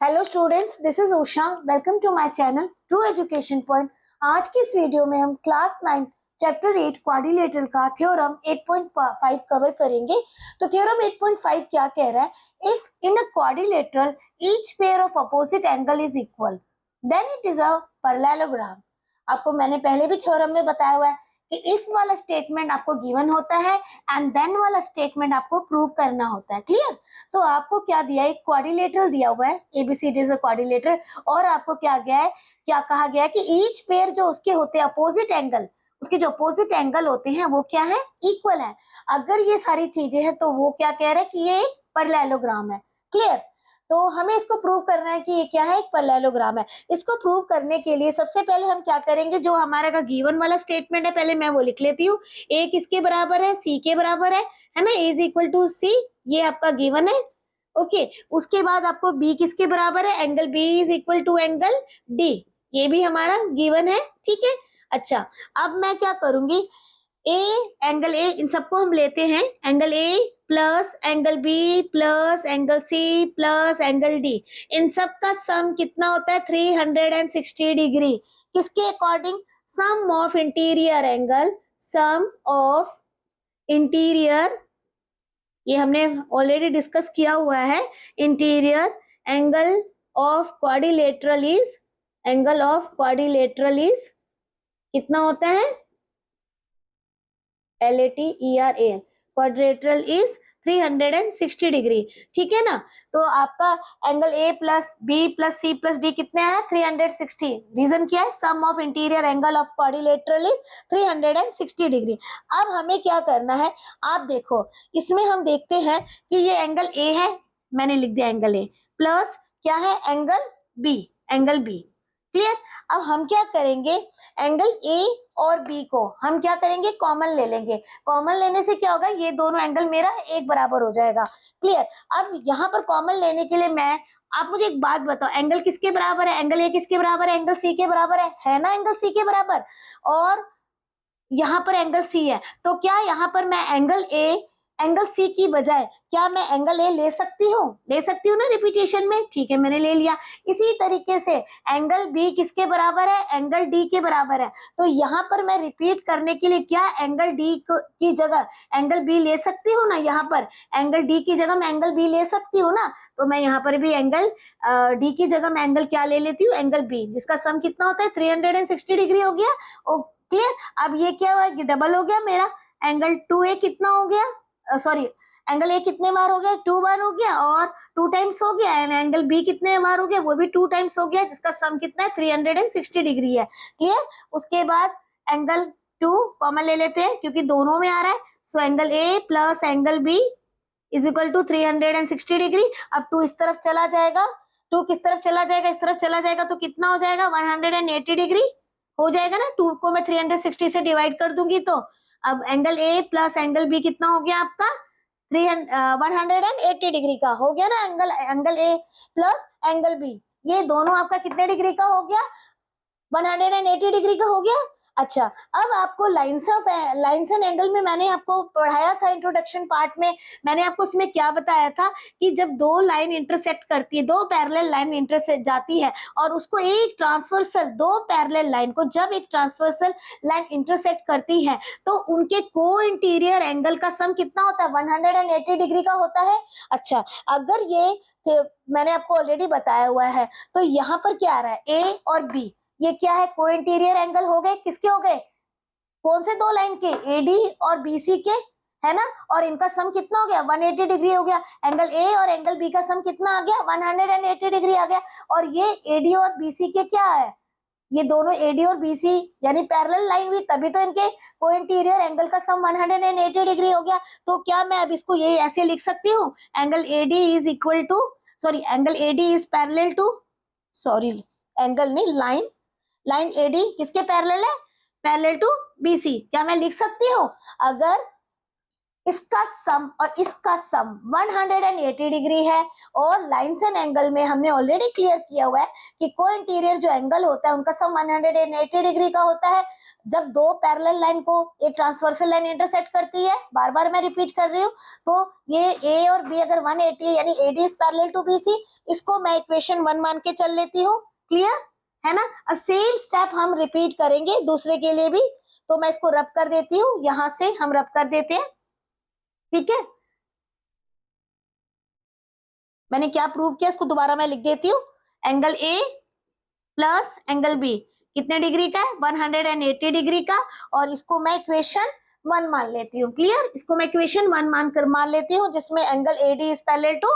Hello students, this is Usha. Welcome to my channel true education point. आज की इस video में हम क्लास 9 चैप्टर 8 क्वाड्रिलेटरल का थ्योरम 8.5 कवर करेंगे। तो थ्योरम 8.5 क्या कह रहा है? If in a quadrilateral each pair of opposite angle is equal then it is a parallelogram. आपको मैंने पहले भी थ्योरम में बताया हुआ है कि इफ वाला स्टेटमेंट आपको गिवन होता है एंड देन वाला स्टेटमेंट आपको प्रूव करना होता है। क्लियर? तो आपको क्या दिया है? एक क्वाड्रिलेटरल दिया हुआ है, एबीसीडी इज अ क्वाड्रिलेटरल, और आपको क्या कहा गया है कि ईच पेयर जो उसके होते हैं अपोजिट एंगल, उसके जो अपोजिट एंगल होते हैं वो क्या है? इक्वल है। अगर ये सारी चीजें हैं तो वो क्या कह रहा है कि ये एक पैरेललोग्राम है। क्लियर? तो हमें इसको प्रूव करना है कि ये क्या है? एक पैरेललोग्राम है। इसको प्रूव करने के लिए सबसे पहले हम क्या करेंगे, जो हमारा का गिवन वाला स्टेटमेंट है पहले मैं वो लिख लेती हूँ। ए किसके बराबर है? सी के बराबर है ना? ए इज इक्वल टू सी, ये आपका गिवन है। ओके, उसके बाद आपको बी किसके बराबर है? Angle B is equal to angle D, ये भी हमारा गिवन है। ठीक है, अच्छा अब मैं क्या करूंगी, ए एंगल ए, इन सबको हम लेते हैं, angle A plus angle B plus angle C plus angle D, इन सब का सम कितना होता है? 360 डिग्री। किसके according? Sum of interior angle, sum of interior, ये हमने ऑलरेडी डिस्कस किया हुआ है। Interior angle of quadrilateral is, angle of quadrilateral is कितना होता है? LATERA, quadrilateral is 360 degree. ठीक है ना? तो आपका angle A plus B plus C plus D कितने हैं? 360। रीजन क्या है? Sum of interior angle of quadrilateral is 360 degree. अब हमें क्या करना है, आप देखो, इसमें हम देखते हैं कि ये एंगल ए है, मैंने लिख दिया एंगल ए, प्लस क्या है? Angle B, angle B. Clear? अब हम क्या करेंगे, एंगल ए और बी को हम क्या करेंगे? कॉमन ले लेंगे। कॉमन लेने से क्या होगा? ये दोनों एंगल मेरा एक बराबर हो जाएगा। क्लियर? अब यहाँ पर कॉमन लेने के लिए आप मुझे एक बात बताओ, एंगल किसके बराबर है? एंगल ए किसके बराबर है? एंगल सी के बराबर है ना? एंगल सी के बराबर। और यहाँ पर एंगल सी है, तो क्या यहाँ पर मैं एंगल ए एंगल सी की बजाय क्या मैं एंगल ए ले सकती हूँ? ले सकती हूँ ना रिपीटेशन में। ठीक है, मैंने ले लिया। इसी तरीके से एंगल बी किसके बराबर है? एंगल डी के बराबर है। तो यहाँ पर मैं रिपीट करने के लिए क्या एंगल डी की जगह एंगल बी ले सकती हूँ ना? यहाँ पर एंगल डी की जगह मैं एंगल बी ले सकती हूँ ना? तो मैं यहाँ पर भी एंगल डी की जगह मैं एंगल क्या ले लेती हूँ? एंगल बी, जिसका सम कितना होता है? 360 डिग्री हो गया। क्लियर? अब ये क्या हुआ? डबल हो गया मेरा। एंगल 2A कितना हो गया? सॉरी, एंगल ए कितने बार हो गया? 2 बार हो गया, और 2 टाइम्स हो गया। एंड एंगल बी कितने बार हो गया? वो भी 2 टाइम्स हो गया, जिसका सम कितना है? 360 डिग्री है। क्लियर? उसके बाद एंगल 2 कॉमन ले लेते हैं क्योंकि दोनों में आ रहा है। So angle A plus angle B is equal to 360 degree. अब 2 इस तरफ चला जाएगा, 2 किस तरफ चला जाएगा? इस तरफ चला जाएगा, तो कितना हो जाएगा? 180 डिग्री हो जाएगा ना? 2 को मैं 360 से डिवाइड कर दूंगी तो अब angle A plus angle B कितना हो गया आपका? 180 डिग्री का हो गया ना? Angle A plus angle B, ये दोनों आपका कितने डिग्री का हो गया? 180 डिग्री का हो गया। अच्छा, अब आपको लाइंस एंड एंगल में मैंने आपको पढ़ाया था इंट्रोडक्शन पार्ट में। मैंने आपको उसमें क्या बताया था कि जब दो लाइन इंटरसेक्ट करती है, दो पैरेलल लाइन इंटरसेक्ट जाती है और उसको एक ट्रांसवर्सल, दो पैरेलल लाइन को जब एक ट्रांसवर्सल लाइन इंटरसेक्ट करती है तो उनके को इंटीरियर एंगल का सम कितना होता है? 180 डिग्री का होता है। अच्छा, अगर ये मैंने आपको ऑलरेडी बताया हुआ है, तो यहाँ पर क्या आ रहा है? ए और बी, ये क्या है? को इंटीरियर एंगल हो गए। किसके हो गए? कौन से दो लाइन के? एडी और बीसी के, है ना? और इनका सम कितना हो गया? 180 डिग्री हो गया। एंगल ए और एंगल बी का सम कितना आ गया? 180 डिग्री आ गया। और ये एडी और बीसी के क्या है? ये दोनों एडी और बीसी यानी पैरेलल लाइन हुई, तभी तो इनके को इंटीरियर एंगल का सम 180 डिग्री हो गया। तो क्या मैं अब इसको ये ऐसे लिख सकती हूँ? Angle AD is equal to, sorry, angle AD is parallel to, sorry angle नहीं, लाइन एडी किसके पैरेलल है? Parallel to BC. क्या मैं लिख सकती हूँ? अगर इसका सम और इसका सम 180 डिग्री है। और लाइंस एंड एंगल में हमने ऑलरेडी क्लियर किया हुआ है कि को इंटीरियर जो एंगल होता है उनका सम 180 डिग्री का होता है। जब दो पैरेलल लाइन को एक ट्रांसवर्सल लाइन इंटरसेक्ट करती है, बार बार मैं रिपीट कर रही हूँ, तो ये ए और बी अगर 180 है यानी AD is parallel to BC, इसको मैं इक्वेशन 1 मान के चल लेती हूँ। क्लियर है ना? अब सेम स्टेप हम रिपीट करेंगे दूसरे के लिए भी। तो मैं इसको रब कर देती हूँ, यहां से हम रब कर देते हैं। ठीक है, मैंने क्या प्रूव किया इसको दोबारा मैं लिख देती हूँ। Angle A plus angle B कितने डिग्री का है? 180 डिग्री का। और इसको मैं इक्वेशन 1 मान लेती हूँ। क्लियर? इसको मैं इक्वेशन 1 मान लेती हूँ, जिसमें angle AD is parallel to,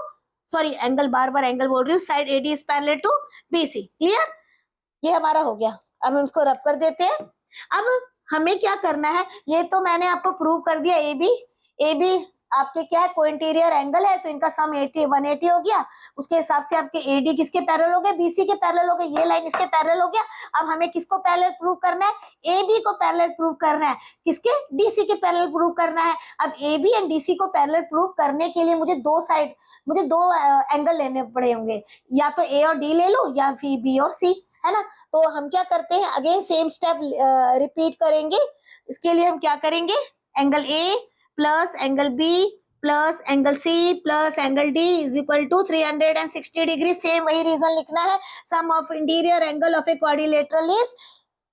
sorry angle, बार बार एंगल बोल रही हूँ, side AD is parallel to BC। Clear? ये हमारा हो गया। अब हम इसको रब कर देते हैं। अब हमें क्या करना है, ये तो मैंने आपको प्रूव कर दिया। AB आपके क्या है? को इंटीरियर एंगल है, तो इनका सम 180 हो गया। उसके हिसाब से आपके AD किसके पैरेलल हो गए? BC के पैरेलल हो गए। ये लाइन इसके पैरेलल हो गया। अब हमें किसको पैरेलल प्रूव करना है? AB को पैरेलल प्रूव करना है। किसके? DC के पैरेलल प्रूव करना है। अब AB एंड DC को पैरेलल प्रूव करने के लिए मुझे दो एंगल लेने पड़े होंगे। या तो A और D ले लो, या फिर B और C, है ना? तो हम क्या करते हैं, अगेन सेम स्टेप रिपीट करेंगे। इसके लिए हम क्या करेंगे? Angle A plus angle B plus angle C plus angle D is equal to 360 degree. Same वही रीजन लिखना है। Sum of interior angle of a quadrilateral is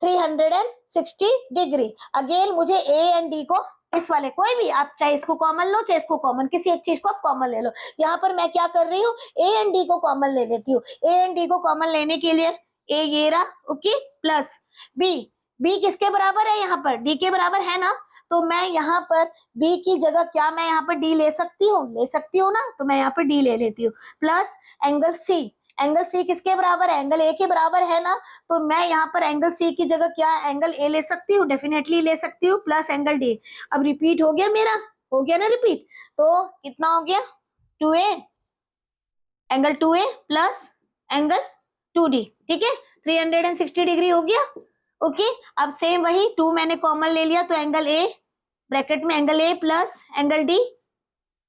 360 degree. Again मुझे A एंड D को, इस वाले कोई भी, आप चाहे इसको कॉमन लो चाहे इसको कॉमन, किसी एक चीज को आप कॉमन ले लो। यहाँ पर मैं क्या कर रही हूँ, A एंड D को कॉमन ले लेती हूँ। A एंड D को कॉमन लेने के लिए A ये रहा, ओके, प्लस B किसके बराबर है? यहाँ पर D के बराबर है ना। तो मैं यहाँ पर B की जगह क्या मैं यहाँ पर D ले सकती हूँ ना। तो मैं यहाँ पर D ले लेती हूँ। प्लस एंगल C किसके बराबर है? एंगल A के बराबर है ना। तो मैं यहाँ पर एंगल C की जगह क्या एंगल A ले सकती हूँ? डेफिनेटली ले सकती हूँ। Plus angle D। अब रिपीट हो गया मेरा, हो गया ना रिपीट। तो कितना हो गया? 2A, angle 2A plus angle 2D। ठीक है, 360 डिग्री हो गया। ओके, अब सेम वही 2 मैंने कॉमन ले लिया, तो एंगल A, ब्रैकेट में angle A plus angle D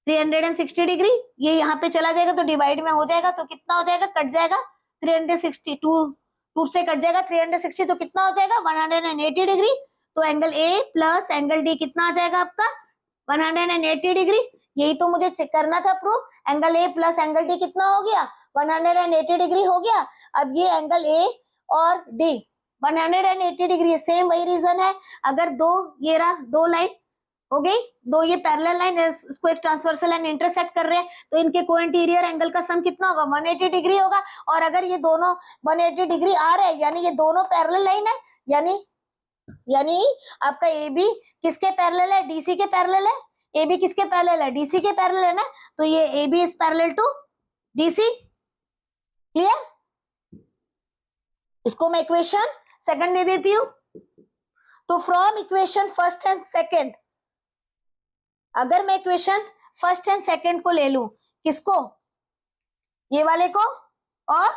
360 degree. ये यहाँ पे चला जाएगा तो डिवाइड में हो जाएगा, तो कितना हो जाएगा? कट जाएगा 360, 2 से कट जाएगा 360, तो कितना हो जाएगा? 180 डिग्री। तो angle A plus angle D कितना आ जाएगा आपका? 180 डिग्री। यही तो मुझे चेक करना था proof. Angle A plus angle D कितना हो गया? 180 डिग्री हो गया। अब ये एंगल A और D 180 डिग्री, सेम वही रीजन है। अगर ये रहा, दो लाइन हो गई, दो ये पैरेलल लाइन इसको एक ट्रांसवर्सल लाइन इंटरसेक्ट कर रहे हैं, तो इनके को इंटीरियर एंगल का सम कितना होगा? 180 डिग्री होगा। और अगर ये दोनों 180 डिग्री आ रहे हैं, यानी ये दोनों पैरेलल लाइन है, यानी आपका AB किसके पैरेलल है? DC के पैरेलल है। AB किसके पैरेलल है? DC के पैरेलल है ना। तो ये AB is parallel to DC। Clear? इसको मैं इक्वेशन सेकंड दे देती हूँ। तो from equation first and second, अगर मैं इक्वेशन फर्स्ट एंड सेकंड को ले लूं, किसको? ये वाले को और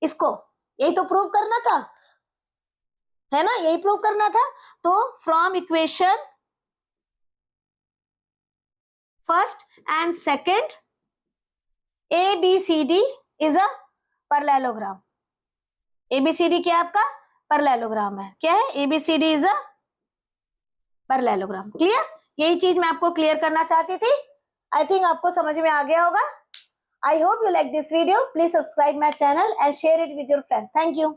इसको, यही तो प्रूव करना था, है ना? यही प्रूव करना था। तो from equation first and second ABCD is a parallelogram. ABCD क्या आपका? पैरेललोग्राम है। क्या है? ABCD is a parallelogram. Clear? यही चीज मैं आपको क्लियर करना चाहती थी। आई थिंक आपको समझ में आ गया होगा। I hope you like this video. Please subscribe my channel and share it with your friends. Thank you.